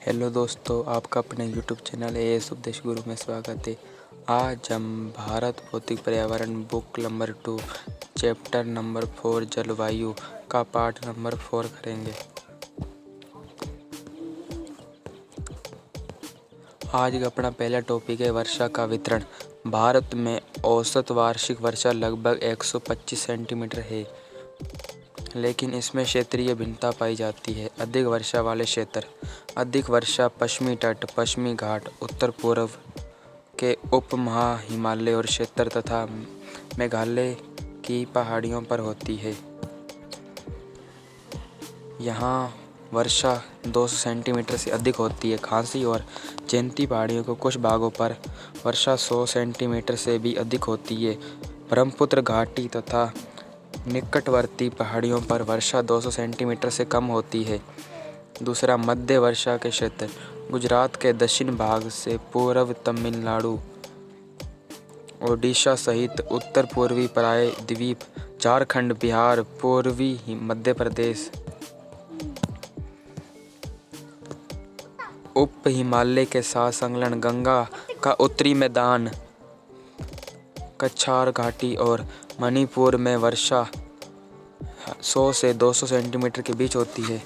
Hello दोस्तों, आपका अपने यूट्यूब चैनल एएस उपदेश गुरु में स्वागत है। आज हम भारत भौतिक पर्यावरण बुक नंबर 2 चैप्टर नंबर 4 जलवायु का पाठ नंबर 4 करेंगे। आज का अपना पहला टॉपिक है वर्षा का वितरण। भारत में औसत वार्षिक वर्षा लगभग 125 सेंटीमीटर है, लेकिन इसमें क्षेत्रीय भिन्नता पाई जाती है। अधिक वर्षा वाले क्षेत्र। अधिक वर्षा पश्चिमी तट, पश्चिमी घाट, उत्तर पूर्व के उप हिमालय और क्षेत्र तथा मेघालय की पहाड़ियों पर होती है। यहाँ वर्षा 200 सेंटीमीटर से अधिक होती है। खासी और जयंती पहाड़ियों के कुछ भागों पर वर्षा 100 सेंटीमीटर से भी अधिक होती है। ब्रह्मपुत्र घाटी तथा निकटवर्ती पहाड़ियों पर वर्षा 200 सेंटीमीटर से कम होती है। दूसरा, मध्य वर्षा के क्षेत्र। गुजरात के दक्षिण भाग से पूर्व तमिलनाडु, ओडिशा सहित उत्तर पूर्वी प्रायद्वीप, झारखंड, बिहार, पूर्वी मध्य प्रदेश, उप हिमालय के साथ संलग्न गंगा का उत्तरी मैदान, कछार घाटी और मणिपुर में वर्षा 100 से 200 सेंटीमीटर के बीच होती है।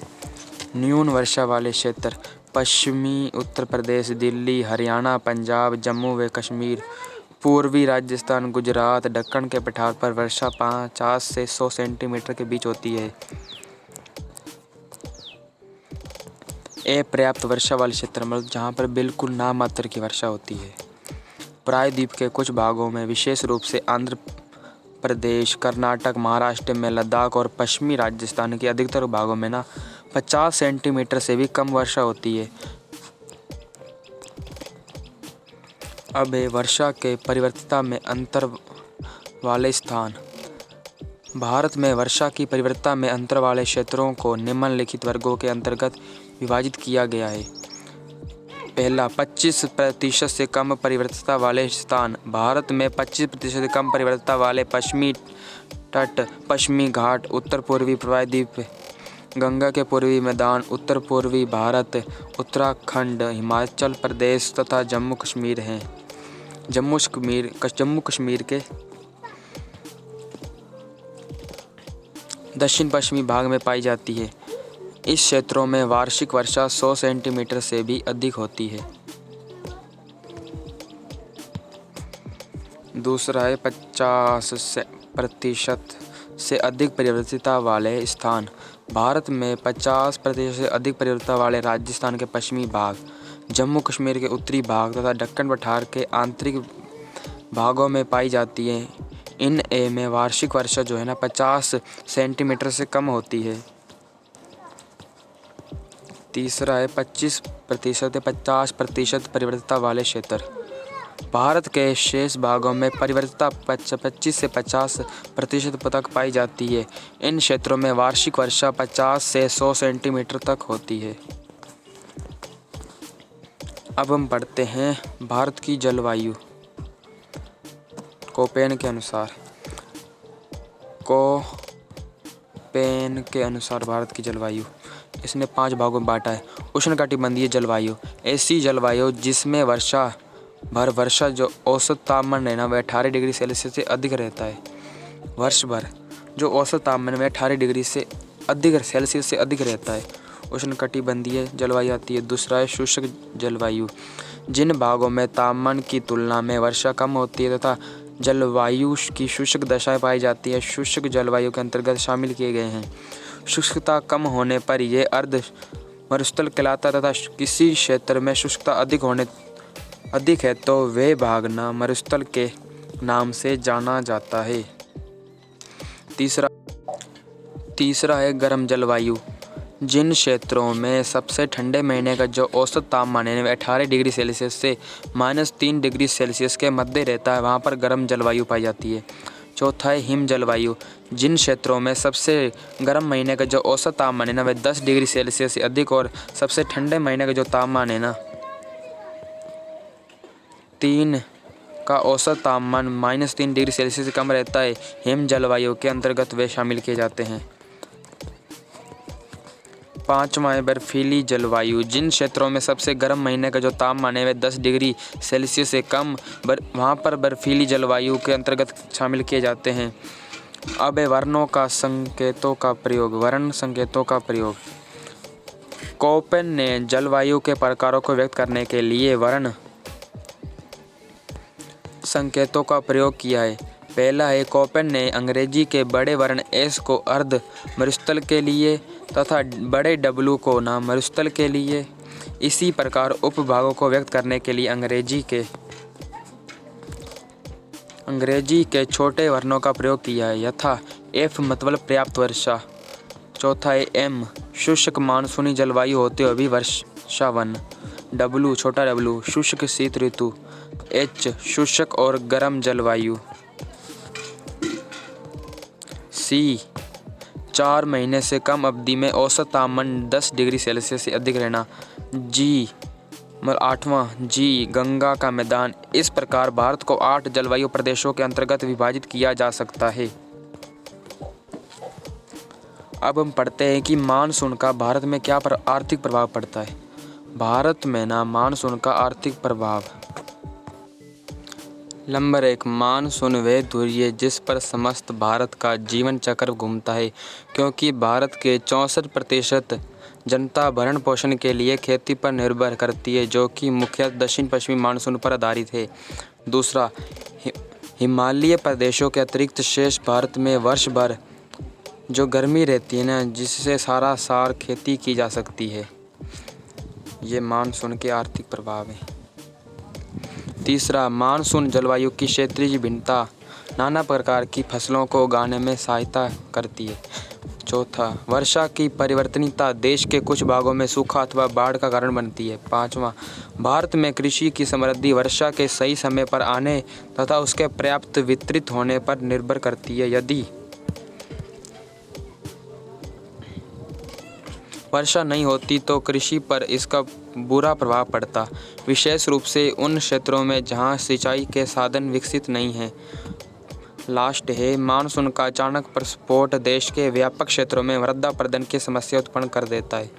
न्यून वर्षा वाले क्षेत्र। पश्चिमी उत्तर प्रदेश, दिल्ली, हरियाणा, पंजाब, जम्मू व कश्मीर, पूर्वी राजस्थान, गुजरात, दक्कन के पठार पर वर्षा 50 से 100 सेंटीमीटर के बीच होती है। अपर्याप्त वर्षा वाले क्षेत्र, मतलब जहाँ पर बिल्कुल नामात्र की वर्षा होती है। प्रायद्वीप के कुछ भागों में, विशेष रूप से आंध्र प्रदेश, कर्नाटक, महाराष्ट्र में, लद्दाख और पश्चिमी राजस्थान के अधिकतर भागों में 50 सेंटीमीटर से भी कम वर्षा होती है। अब है वर्षा के परिवर्तिता में अंतर वाले स्थान। भारत में वर्षा की परिवर्तिता में अंतर वाले क्षेत्रों को निम्नलिखित वर्गों के अंतर्गत विभाजित किया गया है। पहला, 25% से कम परिवर्तिता वाले स्थान। भारत में 25% से कम परिवर्तिता वाले पश्चिमी तट, पश्चिमी घाट, उत्तर पूर्वी प्रायद्वीप, गंगा के पूर्वी मैदान, उत्तर पूर्वी भारत, उत्तराखंड, हिमाचल प्रदेश तथा जम्मू कश्मीर हैं। जम्मू कश्मीर के दक्षिण पश्चिमी भाग में पाई जाती है। इस क्षेत्रों में वार्षिक वर्षा 100 सेंटीमीटर से भी अधिक होती है। दूसरा है 50% से अधिक परिवर्तिता वाले स्थान। भारत में 50% से अधिक परिवर्तिता वाले राजस्थान के पश्चिमी भाग, जम्मू कश्मीर के उत्तरी भाग तथा दक्कन पठार के आंतरिक भागों में पाई जाती है। इन में वार्षिक वर्षा 50 सेंटीमीटर से कम होती है। तीसरा है 25% से 50% परिवर्तिता वाले क्षेत्र। भारत के शेष भागों में परिवर्तिता 25 से 50% तक पाई जाती है। इन क्षेत्रों में वार्षिक वर्षा 50 से 100 सेंटीमीटर तक होती है। अब हम पढ़ते हैं भारत की जलवायु। कोपेन के अनुसार भारत की जलवायु इसने 5 भागों में बांटा है। उष्णकटिबंधीय जलवायु, ऐसी जलवायु जिसमें वर्षा जो औसत तापमान है वह 18 डिग्री सेल्सियस से अधिक रहता है। वर्ष भर जो औसत तापमान वह 18 डिग्री से अधिक सेल्सियस से अधिक रहता है। उष्णकटिबंधीय जलवायु आती है। दूसरा है शुष्क जलवायु, जिन भागों में तापमान की तुलना में वर्षा कम होती है तथा जलवायु की शुष्क दशाएं पाई जाती है, शुष्क जलवायु के अंतर्गत शामिल किए गए हैं। शुष्कता कम होने पर यह अर्ध मरुस्थल कहलाता है तथा किसी क्षेत्र में शुष्कता अधिक है तो वह भाग मरुस्थल के नाम से जाना जाता है। तीसरा है गर्म जलवायु, जिन क्षेत्रों में सबसे ठंडे महीने का जो औसत तापमान है 18 डिग्री सेल्सियस से -3 डिग्री सेल्सियस के मध्य रहता है, वहाँ पर गर्म जलवायु पाई जाती है। चौथा है हिम जलवायु, जिन क्षेत्रों में सबसे गर्म महीने का जो औसत तापमान है वह 10 डिग्री सेल्सियस से अधिक और सबसे ठंडे महीने का जो तापमान है 3 का औसत तापमान -3 डिग्री सेल्सियस से कम रहता है, हिम जलवायु के अंतर्गत वे शामिल किए जाते हैं। 5वां है बर्फीली जलवायु। जिन क्षेत्रों में सबसे गर्म महीने का जो तापमान है वह 10 डिग्री सेल्सियस से कम वहाँ पर बर्फीली जलवायु के अंतर्गत शामिल किए जाते हैं। अब है वर्णों का संकेतों का प्रयोग। वर्ण संकेतों का प्रयोग। कोपेन ने जलवायु के प्रकारों को व्यक्त करने के लिए वर्ण संकेतों का प्रयोग किया है। पहला है, कोपेन ने अंग्रेजी के बड़े वर्ण एस को अर्ध मरुस्थल के लिए तथा बड़े डब्लू को ना मरुस्थल के लिए, इसी प्रकार उपभागों को व्यक्त करने के लिए अंग्रेजी के छोटे वर्णों का प्रयोग किया है, यथा एफ मतलब पर्याप्त वर्षा। चौथा है एम, शुष्क मानसूनी जलवायु होते हुए भी वर्षावन। डब्लू छोटा डब्लू, शुष्क शीत ऋतु। एच, शुष्क और गर्म जलवायु। सी, 4 महीने से कम अवधि में औसत तापमान 10 डिग्री सेल्सियस से अधिक रहना। जी 8वां, जी, गंगा का मैदान। इस प्रकार भारत को 8 जलवायु प्रदेशों के अंतर्गत विभाजित किया जा सकता है। अब हम पढ़ते हैं कि मानसून का भारत में क्या आर्थिक प्रभाव पड़ता है। भारत में मानसून का आर्थिक प्रभाव। नंबर 1, मानसून वह धुरी है जिस पर समस्त भारत का जीवन चक्र घूमता है, क्योंकि भारत के 64% जनता भरण पोषण के लिए खेती पर निर्भर करती है, जो कि मुख्यतः दक्षिण पश्चिमी मानसून पर आधारित है। दूसरा, हिमालयी प्रदेशों के अतिरिक्त शेष भारत में वर्ष भर जो गर्मी रहती है जिससे सारा साल खेती की जा सकती है। ये मानसून के आर्थिक प्रभाव है। तीसरा, मानसून जलवायु की क्षेत्रीय भिन्नता नाना प्रकार की फसलों को उगाने में सहायता करती है। चौथा, वर्षा की परिवर्तनीयता देश के कुछ भागों में सूखा अथवा बाढ़ का कारण बनती है। 5वां, भारत में कृषि की समृद्धि वर्षा के सही समय पर आने तथा उसके पर्याप्त वितरित होने पर निर्भर करती है। यदि वर्षा नहीं होती तो कृषि पर इसका बुरा प्रभाव पड़ता, विशेष रूप से उन क्षेत्रों में जहां सिंचाई के साधन विकसित नहीं हैं। लास्ट है, मानसून का अचानक प्रस्फोट देश के व्यापक क्षेत्रों में मृदा अपरदन की समस्या उत्पन्न कर देता है।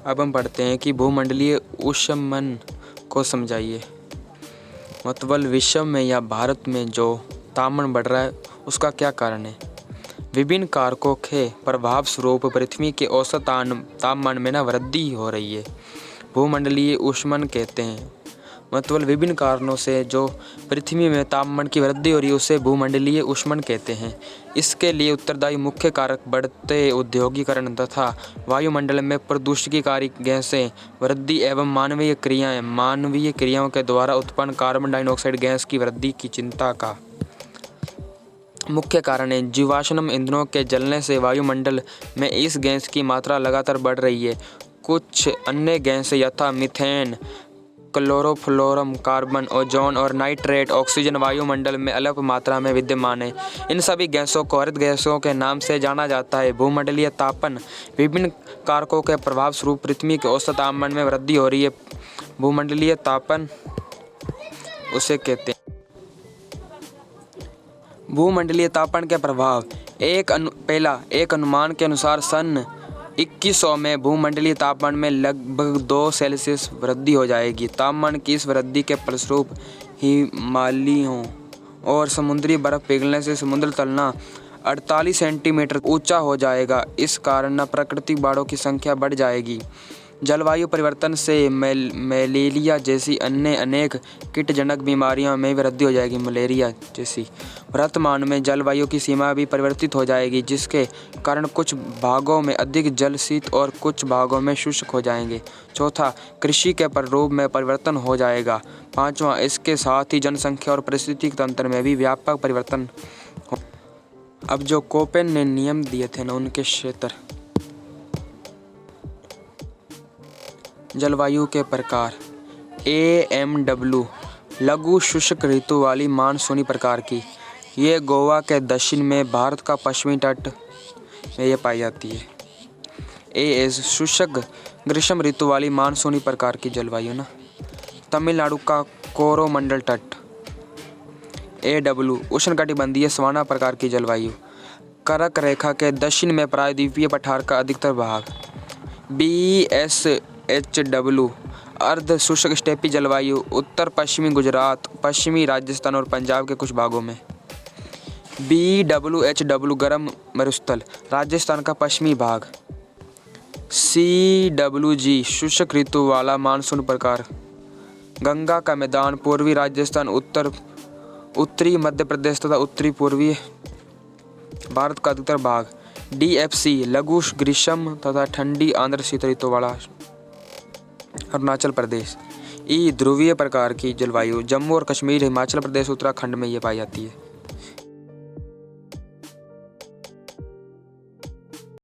अब हम पढ़ते हैं कि भूमंडलीय ऊष्मन को समझाइए। मतलब विश्व में या भारत में जो तापमान बढ़ रहा है उसका क्या कारण है। विभिन्न कारकों के प्रभाव स्वरूप पृथ्वी के औसत तापमान में वृद्धि हो रही है। भूमंडलीय ऊष्मन कहते हैं। मतलब विभिन्न कारणों से जो पृथ्वी में तापमान की वृद्धि हो रही है उसे भूमंडलीय ऊष्मन कहते हैं। इसके लिए उत्तरदायी मुख्य कारक बढ़ते औद्योगिकरण तथा वायुमंडल में प्रदूषणकारी गैसें, वृद्धि एवं मानवीय क्रियाओं के द्वारा उत्पन्न कार्बन डाइऑक्साइड गैस की वृद्धि की चिंता का मुख्य कारण है। जीवाश्म ईंधनों के जलने से वायुमंडल में इस गैस की मात्रा लगातार बढ़ रही है। कुछ अन्य गैसें यथा मीथेन, क्लोरोफ्लोरम कार्बन, ओजोन और नाइट्रेट ऑक्सीजन वायुमंडल में अल्प मात्रा में विद्यमान है। इन सभी गैसों को हरित गैसों के नाम से जाना जाता है। भूमंडलीय तापन विभिन्न कारकों के प्रभाव स्वरूप पृथ्वी के औसत तापमान में वृद्धि हो रही है। भूमंडलीय तापन उसे कहते हैं। भूमंडलीय तापन के प्रभाव। पहला, एक अनुमान के अनुसार सन 2100 में भूमंडलीय तापमान में लगभग 2 सेल्सियस वृद्धि हो जाएगी। तापमान की इस वृद्धि के फलस्वरूप हिमालयों और समुद्री बर्फ पिघलने से समुद्र तलना 48 सेंटीमीटर ऊंचा हो जाएगा। इस कारण प्राकृतिक बाढ़ों की संख्या बढ़ जाएगी। जलवायु परिवर्तन से मलेरिया जैसी अन्य अनेक कीटजनक बीमारियों में वृद्धि हो जाएगी। मलेरिया जैसी वर्तमान में जलवायु की सीमा भी परिवर्तित हो जाएगी, जिसके कारण कुछ भागों में अधिक जल शीत और कुछ भागों में शुष्क हो जाएंगे। चौथा, कृषि के प्रारूप में परिवर्तन हो जाएगा। 5वां, इसके साथ ही जनसंख्या और पारिस्थितिक तंत्र में भी व्यापक परिवर्तन हो। अब जो कोपेन ने नियम दिए थे उनके क्षेत्र। जलवायु के प्रकार। AMW लघु शुष्क ऋतु वाली मानसूनी प्रकार की। ये गोवा के दक्षिण में भारत का पश्चिमी तट में ये पाई जाती है। AS शुष्क ग्रीष्म ऋतु वाली मानसूनी प्रकार की जलवायु तमिलनाडु का कोरोमंडल तट। AW उष्णकटिबंधीय सवाना प्रकार की जलवायु। कर्क रेखा के दक्षिण में प्रायद्वीपीय पठार का अधिकतर भाग। BSHW अर्ध शुष्क स्टेपी जलवायु उत्तर पश्चिमी गुजरात, पश्चिमी राजस्थान और पंजाब के कुछ भागों में। BWHW गर्म मरुस्थल राजस्थान का पश्चिमी भाग। CWG शुष्क ऋतु वाला मानसून प्रकार। गंगा का मैदान पूर्वी राजस्थान, उत्तरी मध्य प्रदेश तथा उत्तरी पूर्वी भारत का अधिकतर भाग। DFC लघु ग्रीष्म तथा ठंडी आंध्र शीत ऋतु वाला अरुणाचल प्रदेश। ध्रुवीय प्रकार की जलवायु जम्मू और कश्मीर, हिमाचल प्रदेश, उत्तराखंड में ये पाई जाती है।